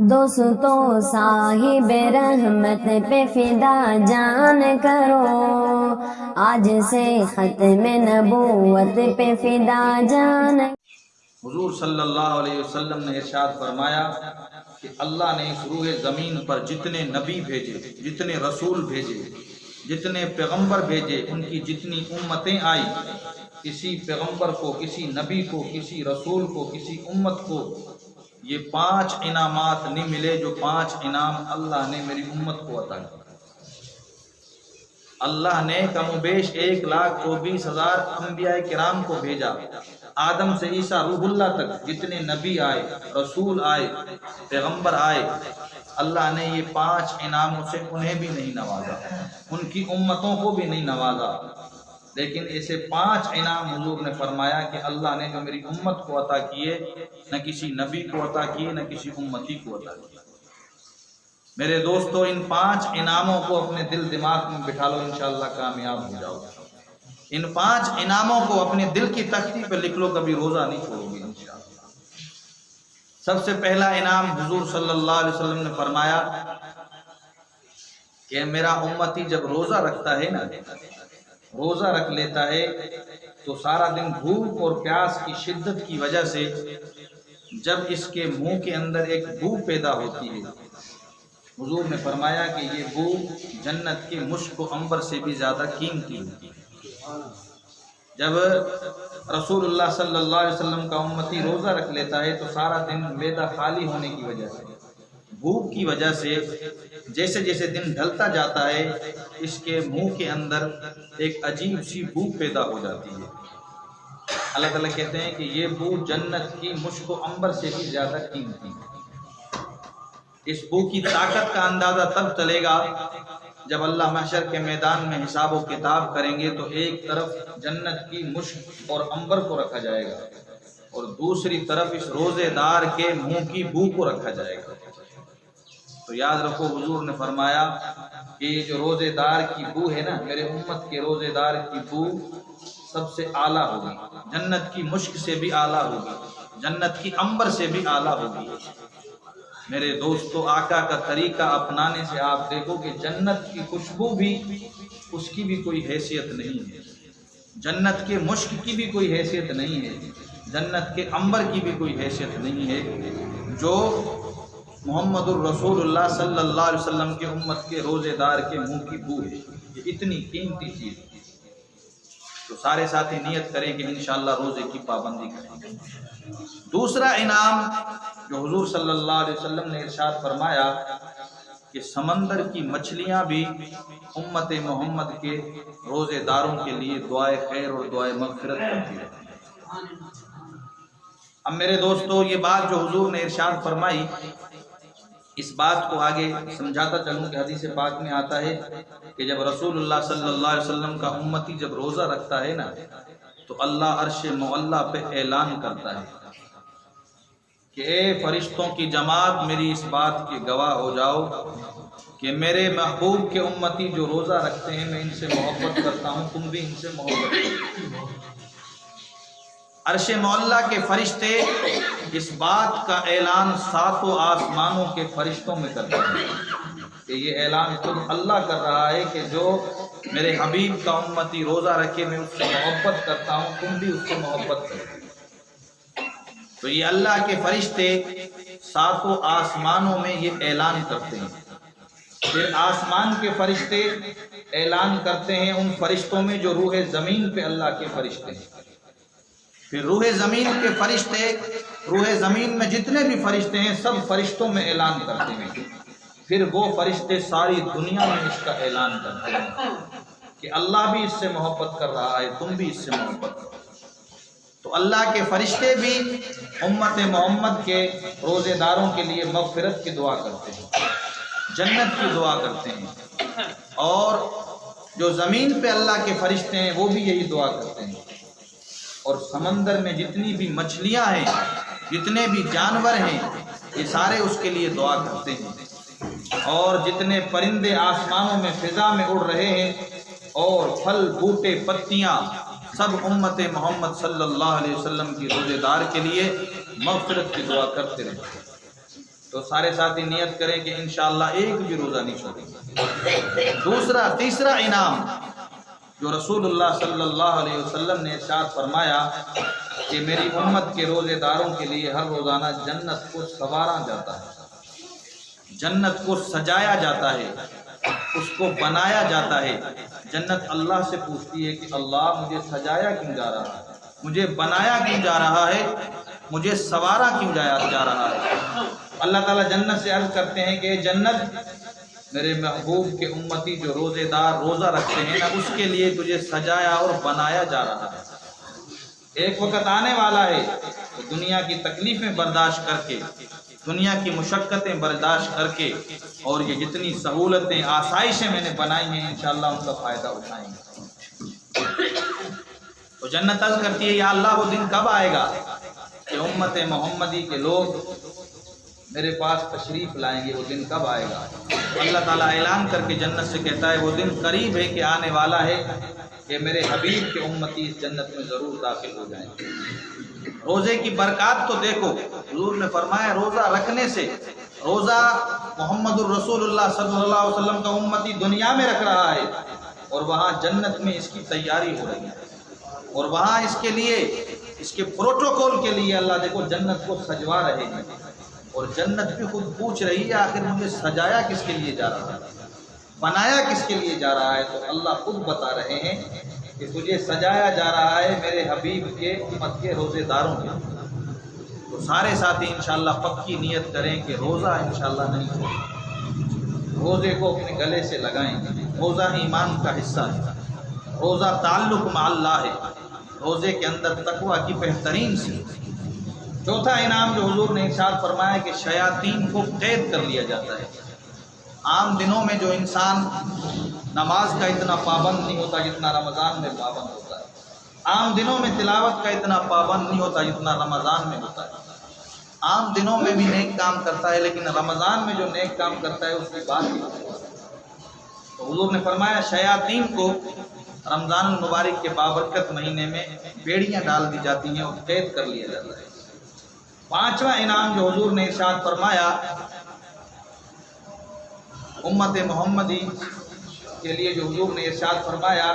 دوستو صاحب رحمت پہ فدا جان کرو، آج سے ختم نبوت پہ فدا جان۔ حضور صلی اللہ علیہ وسلم نے ارشاد فرمایا کہ اللہ نے اس روح زمین پر جتنے نبی بھیجے، جتنے رسول بھیجے، جتنے پیغمبر بھیجے، ان کی جتنی امتیں آئی، کسی پیغمبر کو، کسی نبی کو، کسی رسول کو، کسی امت کو یہ 5 انعامات نہیں ملے جو 5 انعام اللہ نے میری امت کو عطا کیا۔ اللہ نے کم و بیش 1,24,000 انبیاء کرام کو بھیجا، آدم سے عیسیٰ روح اللہ تک جتنے نبی آئے، رسول آئے، پیغمبر آئے، اللہ نے یہ 5 انعاموں سے انہیں بھی نہیں نوازا، ان کی امتوں کو بھی نہیں نوازا، لیکن اسے 5 انعام حضور نے فرمایا کہ اللہ نے جو میری امت کو عطا کیے، نہ کسی نبی کو عطا کیے، نہ کسی امتی کو عطا کیے۔ میرے دوستو، ان 5 انعاموں کو اپنے دل دماغ میں بٹھا لو، انشاءاللہ کامیاب ہو جاؤ۔ ان 5 انعاموں کو اپنے دل کی تختی پہ لکھ لو، کبھی روزہ نہیں چھوڑو گے انشاءاللہ۔ سب سے پہلا انعام حضور صلی اللہ علیہ وسلم نے فرمایا کہ میرا امتی جب روزہ رکھتا ہے نا، روزہ رکھ لیتا ہے تو سارا دن بھوک اور پیاس کی شدت کی وجہ سے جب اس کے منہ کے اندر ایک بو پیدا ہوتی ہے، حضور نے فرمایا کہ یہ بو جنت کے مشک و عنبر سے بھی زیادہ قیمتی ہوتی ہے۔ جب رسول اللہ صلی اللہ علیہ وسلم کا امتی روزہ رکھ لیتا ہے تو سارا دن معدہ خالی ہونے کی وجہ سے، بھوک کی وجہ سے جیسے جیسے دن ڈھلتا جاتا ہے اس کے منہ کے اندر ایک عجیب سی بو پیدا ہو جاتی ہے۔ اللہ تعالیٰ کہتے ہیں کہ یہ بو جنت کی مشک و عنبر سے بھی زیادہ قیمتی ہے۔ اس بو کی طاقت کا اندازہ تب چلے گا جب اللہ محشر کے میدان میں حساب و کتاب کریں گے تو ایک طرف جنت کی مشک اور عنبر کو رکھا جائے گا اور دوسری طرف اس روزے دار کے منہ کی بو کو رکھا جائے گا۔ تو یاد رکھو، حضور نے فرمایا کہ یہ جو روزے دار کی بو ہے نا، میرے امت کے روزے دار کی بو سب سے اعلیٰ ہوگی، جنت کی مشک سے بھی اعلیٰ ہوگی، جنت کی عنبر سے بھی اعلیٰ ہوگی۔ میرے دوستو، آقا کا طریقہ اپنانے سے آپ دیکھو کہ جنت کی خوشبو بھی، اس کی بھی کوئی حیثیت نہیں ہے، جنت کے مشک کی بھی کوئی حیثیت نہیں ہے، جنت کے عنبر کی بھی کوئی حیثیت نہیں ہے جو محمد الرسول اللہ صلی اللہ علیہ وسلم کے امت کے روزے دار کے منہ کی بو ہے۔ یہ اتنی قیمتی چیز ہے۔ تو سارے ساتھی نیت کریں کہ انشاءاللہ روزے کی پابندی کریں۔ دوسرا انعام جو حضور صلی اللہ علیہ وسلم نے ارشاد فرمایا کہ سمندر کی مچھلیاں بھی امت محمد کے روزے داروں کے لیے دعائے خیر اور دعائے مغفرت کرتی رہتی ہیں۔ اب میرے دوستو، یہ بات جو حضور نے ارشاد فرمائی، اس بات کو آگے سمجھاتا چلوں کہ حدیث پاک میں آتا ہے کہ جب رسول اللہ صلی اللہ علیہ وسلم کا امتی جب روزہ رکھتا ہے نا تو اللہ عرش معلیٰ پہ اعلان کرتا ہے کہ اے فرشتوں کی جماعت، میری اس بات کے گواہ ہو جاؤ کہ میرے محبوب کے امتی جو روزہ رکھتے ہیں میں ان سے محبت کرتا ہوں، تم بھی ان سے محبت کرو۔ عرش معلیٰ کے فرشتے اس بات کا اعلان 7 آسمانوں کے فرشتوں میں کرتے ہیں کہ یہ اعلان خود اللہ کر رہا ہے کہ جو میرے حبیب کا امتی روزہ رکھے میں اس سے محبت کرتا ہوں، تم بھی اس سے محبت کرو۔ تو یہ اللہ کے فرشتے 7 آسمانوں میں یہ اعلان کرتے ہیں۔ پھر آسمان کے فرشتے اعلان کرتے ہیں ان فرشتوں میں جو روح زمین پہ اللہ کے فرشتے ہیں۔ پھر روح زمین کے فرشتے، روح زمین میں جتنے بھی فرشتے ہیں سب فرشتوں میں اعلان کرتے ہیں۔ پھر وہ فرشتے ساری دنیا میں اس کا اعلان کرتے ہیں کہ اللہ بھی اس سے محبت کر رہا ہے، تم بھی اس سے محبت کرو۔ تو اللہ کے فرشتے بھی امت محمد کے روزے داروں کے لیے مغفرت کی دعا کرتے ہیں، جنت کی دعا کرتے ہیں، اور جو زمین پہ اللہ کے فرشتے ہیں وہ بھی یہی دعا کرتے ہیں، اور سمندر میں جتنی بھی مچھلیاں ہیں، جتنے بھی جانور ہیں، یہ سارے اس کے لیے دعا کرتے ہیں، اور جتنے پرندے آسمانوں میں فضا میں اڑ رہے ہیں اور پھل بوٹے پتیاں سب امت محمد صلی اللہ علیہ وسلم کی روزے دار کے لیے مغفرت کی دعا کرتے رہتے ہیں۔ تو سارے ساتھی نیت کریں کہ انشاءاللہ ایک بھی روزہ نہیں چھوڑیں گے۔ تیسرا انعام جو رسول اللہ صلی اللہ علیہ وسلم نے ارشاد فرمایا کہ میری امت کے روزے داروں کے لیے ہر روزانہ جنت کو سنوارا جاتا ہے، جنت کو سجایا جاتا ہے، اس کو بنایا جاتا ہے۔ جنت اللہ سے پوچھتی ہے کہ اللہ مجھے سجایا کیوں جا رہا ہے، مجھے بنایا کیوں جا رہا ہے، مجھے سنوارا کیوں جا رہا ہے۔ اللہ تعالیٰ جنت سے عرض کرتے ہیں کہ جنت میرے محبوب کے امتی جو روزے دار روزہ رکھتے ہیں نا، اس کے لیے تجھے سجایا اور بنایا جا رہا ہے۔ ایک وقت آنے والا ہے تو دنیا کی تکلیفیں برداشت کر کے، دنیا کی مشقتیں برداشت کر کے، اور یہ جتنی سہولتیں آسائشیں میں نے بنائی ہیں انشاءاللہ ان کا فائدہ اٹھائیں گے۔ تو جنت عرض کرتی ہے یا اللہ وہ دن کب آئے گا کہ امت محمدی کے لوگ میرے پاس تشریف لائیں گے، وہ دن کب آئے گا؟ اللہ تعالیٰ اعلان کر کے جنت سے کہتا ہے وہ دن قریب ہے کہ آنے والا ہے کہ میرے حبیب کے امتی اس جنت میں ضرور داخل ہو جائیں گے۔ روزے کی برکات تو دیکھو، حضور نے فرمایا روزہ رکھنے سے، روزہ محمد الرسول اللہ صلی اللہ علیہ وسلم کا امتی دنیا میں رکھ رہا ہے اور وہاں جنت میں اس کی تیاری ہو رہی ہے، اور وہاں اس کے لیے، اس کے پروٹوکول کے لیے اللہ دیکھو جنت کو سجوا رہے ہیں، اور جنت بھی خود پوچھ رہی ہے آخر مجھے سجایا کس کے لیے جا رہا ہے، بنایا کس کے لیے جا رہا ہے؟ تو اللہ خود بتا رہے ہیں کہ تجھے سجایا جا رہا ہے میرے حبیب کے امت کے روزے داروں کے۔ تو سارے ساتھی انشاءاللہ پکی نیت کریں کہ روزہ انشاءاللہ نہیں چھوڑیں، روزے کو اپنے گلے سے لگائیں۔ روزہ ایمان کا حصہ ہے، روزہ تعلق مع اللہ ہے، روزے کے اندر تقویٰ کی بہترین سی۔ چوتھا انعام جو حضور نے ارشاد فرمایا کہ شیاطین کو قید کر لیا جاتا ہے۔ عام دنوں میں جو انسان نماز کا اتنا پابند نہیں ہوتا جتنا رمضان میں پابند ہوتا ہے، عام دنوں میں تلاوت کا اتنا پابند نہیں ہوتا جتنا رمضان میں ہوتا ہے، عام دنوں میں بھی نیک کام کرتا ہے لیکن رمضان میں جو نیک کام کرتا ہے اس کی بات ہی ہوتی ہے۔ تو حضور نے فرمایا شیاطین کو رمضان المبارک کے بابرکت مہینے میں بیڑیاں ڈال دی جاتی ہیں اور قید کر لیا جاتا ہے۔ پانچواں انعام جو حضور نے ارشاد فرمایا امت محمدی کے لیے، جو حضور نے ارشاد فرمایا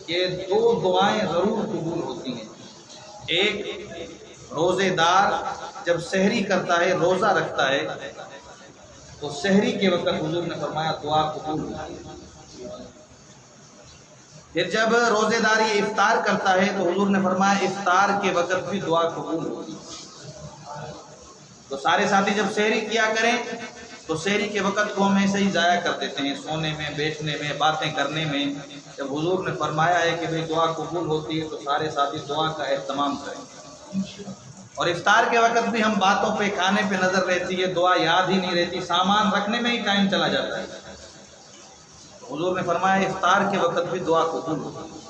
کہ دو دعائیں ضرور قبول ہوتی ہیں۔ ایک، روزے دار جب سحری کرتا ہے، روزہ رکھتا ہے تو سحری کے وقت حضور نے فرمایا دعا قبول ہوتی ہے۔ پھر جب روزے دار یہ افطار کرتا ہے تو حضور نے فرمایا افطار کے وقت بھی دعا قبول ہوتی ہے۔ تو سارے ساتھی جب سحری کیا کریں تو سحری کے وقت کو ہم ایسے ہی ضائع کر دیتے ہیں، سونے میں، بیٹھنے میں، باتیں کرنے میں۔ جب حضور نے فرمایا ہے کہ بھئی دعا قبول ہوتی ہے تو سارے ساتھی دعا کا اہتمام کریں۔ اور افطار کے وقت بھی ہم باتوں پہ، کھانے پہ نظر رہتی ہے، دعا یاد ہی نہیں رہتی، سامان رکھنے میں ہی ٹائم چلا جاتا ہے۔ حضور نے فرمایا افطار کے وقت بھی دعا قبول ہوتی ہے۔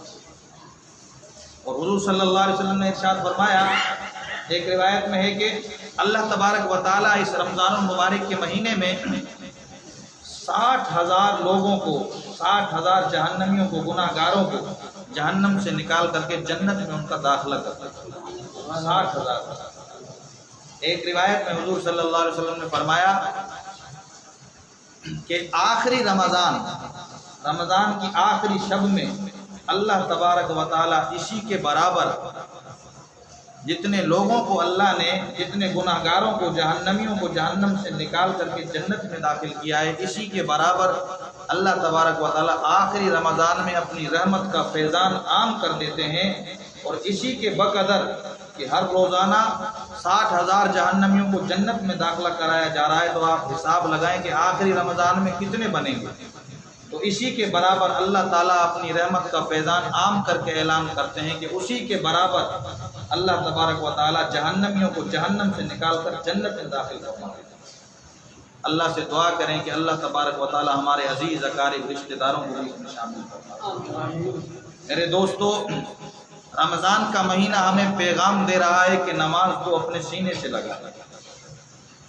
اور حضور صلی اللہ علیہ وسلم نے ارشاد فرمایا، ایک روایت میں ہے کہ اللہ تبارک و تعالیٰ اس رمضان المبارک کے مہینے میں 60,000 لوگوں کو، 60,000 جہنمیوں کو، گناہ گاروں کو جہنم سے نکال کر کے جنت میں ان کا داخلہ کرتا ہے۔ 60,000۔ ایک روایت میں حضور صلی اللہ علیہ وسلم نے فرمایا کہ آخری رمضان کی آخری شب میں اللہ تبارک و تعالیٰ اسی کے برابر جتنے لوگوں کو اللہ نے، جتنے گناہ گاروں کو، جہنمیوں کو جہنم سے نکال کر کے جنت میں داخل کیا ہے، اسی کے برابر اللہ تبارک و تعالیٰ آخری رمضان میں اپنی رحمت کا فیضان عام کر دیتے ہیں۔ اور اسی کے بقدر کہ ہر روزانہ 60,000 جہنمیوں کو جنت میں داخلہ کرایا جا رہا ہے، تو آپ حساب لگائیں کہ آخری رمضان میں کتنے بنیں گے۔ تو اسی کے برابر اللہ تعالیٰ اپنی رحمت کا فیضان عام کر کے اعلان کرتے ہیں کہ اسی کے برابر اللہ تبارک و تعالیٰ جہنمیوں کو جہنم سے نکال کر جنت میں داخل فرمائے۔ اللہ سے دعا کریں کہ اللہ تبارک و تعالیٰ ہمارے عزیز اقارب رشتہ داروں کو اس میں شامل فرمائے۔ میرے دوستو، رمضان کا مہینہ ہمیں پیغام دے رہا ہے کہ نماز کو اپنے سینے سے لگا۔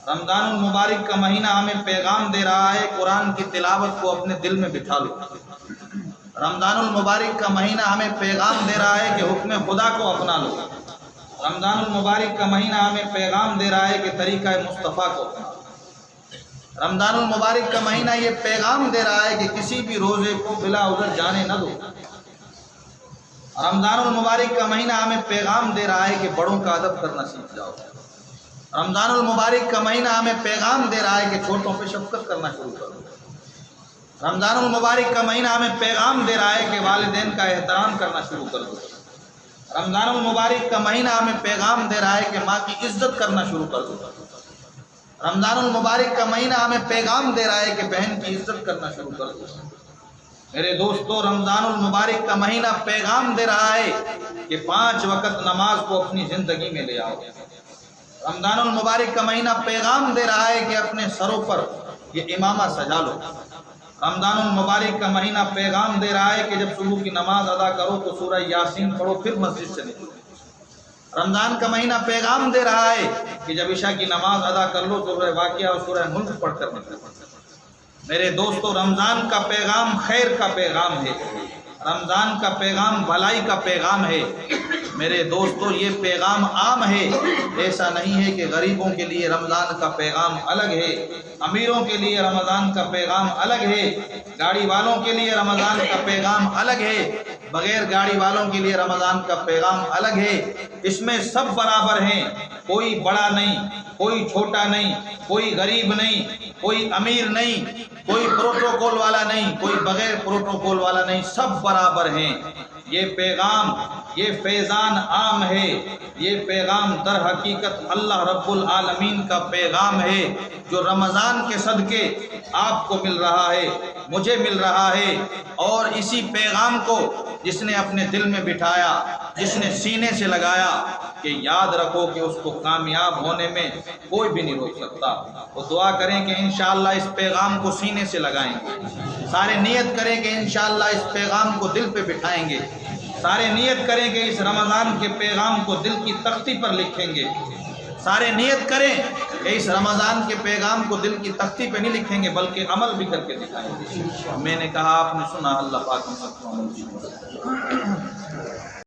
رمضان المبارک کا مہینہ ہمیں پیغام دے رہا ہے قرآن کی تلاوت کو اپنے دل میں بٹھا لو۔ رمضان المبارک کا مہینہ ہمیں پیغام دے رہا ہے کہ حکم خدا کو اپنا لو۔ رمضان المبارک کا مہینہ ہمیں پیغام دے رہا ہے کہ طریقہ مصطفیٰ کو اپناؤ۔ رمضان المبارک کا مہینہ یہ پیغام دے رہا ہے کہ کسی بھی روزے کو بلا عذر جانے نہ دو۔ رمضان المبارک کا مہینہ ہمیں پیغام دے رہا ہے کہ بڑوں کا ادب کرنا سیکھ جاؤ۔ رمضان المبارک کا مہینہ ہمیں پیغام دے رہا ہے کہ چھوٹوں پہ شفقت کرنا شروع کرو۔ رمضان المبارک کا مہینہ ہمیں پیغام دے رہا ہے کہ والدین کا احترام کرنا شروع کر دو۔ رمضان المبارک کا مہینہ ہمیں پیغام دے رہا ہے کہ ماں کی عزت کرنا شروع کر دو۔ رمضان المبارک کا مہینہ ہمیں پیغام دے رہا ہے کہ بہن کی عزت کرنا شروع کر دو۔ میرے دوستو، رمضان المبارک کا مہینہ پیغام دے رہا ہے کہ 5 وقت نماز کو اپنی زندگی میں لے آؤ۔ رمضان المبارک کا مہینہ پیغام دے رہا ہے کہ اپنے سروں پر یہ امامہ سجا لو۔ رمضان المبارک کا مہینہ پیغام دے رہا ہے کہ جب صبح کی نماز ادا کرو تو سورہ یاسین پڑھو، پھر مسجد سے نکلو۔ رمضان کا مہینہ پیغام دے رہا ہے کہ جب عشاء کی نماز ادا کر لو تو سورہ واقعہ اور سورہ ملک پڑھ کر نکلو۔ میرے دوستو، رمضان کا پیغام خیر کا پیغام ہے، رمضان کا پیغام بھلائی کا پیغام ہے۔ میرے دوستو، یہ پیغام عام ہے، ایسا نہیں ہے کہ غریبوں کے لیے رمضان کا پیغام الگ ہے، امیروں کے لیے رمضان کا پیغام الگ ہے، گاڑی والوں کے لیے رمضان کا پیغام الگ ہے، بغیر گاڑی والوں کے لیے رمضان کا پیغام الگ ہے۔ اس میں سب برابر ہیں، کوئی بڑا نہیں، کوئی چھوٹا نہیں، کوئی غریب نہیں، کوئی امیر نہیں، کوئی پروٹوکول والا نہیں، کوئی بغیر پروٹوکول والا نہیں، سب برابر ہیں۔ یہ پیغام، یہ فیضان عام ہے، یہ پیغام در حقیقت اللہ رب العالمین کا پیغام ہے جو رمضان کے صدقے آپ کو مل رہا ہے، مجھے مل رہا ہے۔ اور اسی پیغام کو جس نے اپنے دل میں بٹھایا، جس نے سینے سے لگایا، کہ یاد رکھو کہ اس کو کامیاب ہونے میں کوئی بھی نہیں روک سکتا۔ وہ دعا کریں کہ انشاءاللہ اس پیغام کو سینے سے لگائیں گے، سارے نیت کریں کہ انشاءاللہ اس پیغام کو دل پہ بٹھائیں گے، سارے نیت کریں کہ اس رمضان کے پیغام کو دل کی تختی پر لکھیں گے، سارے نیت کریں کہ اس رمضان کے پیغام کو دل کی تختی پہ نہیں لکھیں گے بلکہ عمل بھی کر کے دکھائیں گے۔ میں نے کہا، آپ نے سنا، اللہ پاک ہم سب کو عمل کی